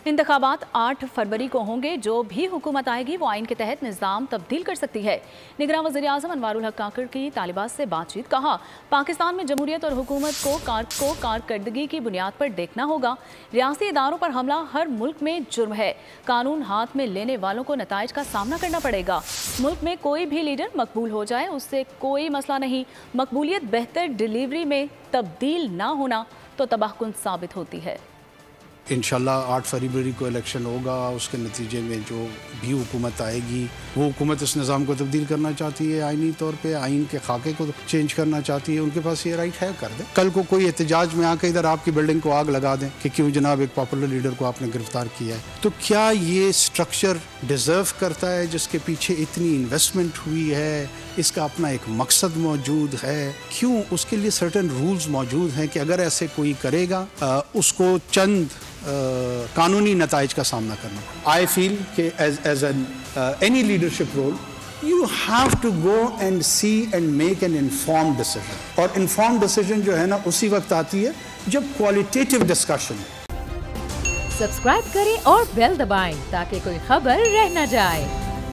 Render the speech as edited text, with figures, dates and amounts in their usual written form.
इंतखाबात 8 फरवरी को होंगे। जो भी हुकूमत आएगी वो आइन के तहत निज़ाम तब्दील कर सकती है। निगरान वज़ीर आज़म अनवारुल हक काकड़ की तालिबात से बातचीत। कहा, पाकिस्तान में जमहूरियत और हुकूमत को कारकर्दगी की बुनियाद पर देखना होगा। रियासी इदारों पर हमला हर मुल्क में जुर्म है। कानून हाथ में लेने वालों को नताइज का सामना करना पड़ेगा। मुल्क में कोई भी लीडर मकबूल हो जाए उससे कोई मसला नहीं। मकबूलियत बेहतर डिलीवरी में तब्दील ना होना तो तबाहकुन साबित होती है। इंशाल्लाह 8 फरवरी को इलेक्शन होगा। उसके नतीजे में जो भी हुकूमत आएगी वो हुकूमत इस निज़ाम को तब्दील करना चाहती है, आइनी तौर पे आइन के खाके को चेंज करना चाहती है। उनके पास ये राइट है, कर दें। कल को कोई एहतजाज में आकर इधर आपकी बिल्डिंग को आग लगा दें कि क्यों जनाब एक पॉपुलर लीडर को आपने गिरफ्तार किया है, तो क्या ये स्ट्रक्चर डिज़र्व करता है जिसके पीछे इतनी इन्वेस्टमेंट हुई है, इसका अपना एक मकसद मौजूद है? क्यों उसके लिए सर्टेन रूल्स मौजूद हैं कि अगर ऐसे कोई करेगा उसको चंद कानूनी नताइज का सामना करना। आई फील कि as an any leadership role you have to go and see and make an informed decision. और इन्फॉर्म्ड डिसीजन जो है ना उसी वक्त आती है जब क्वालिटेटिव डिस्कशन। सब्सक्राइब करें और बेल दबाएं ताकि कोई खबर रह न जाए।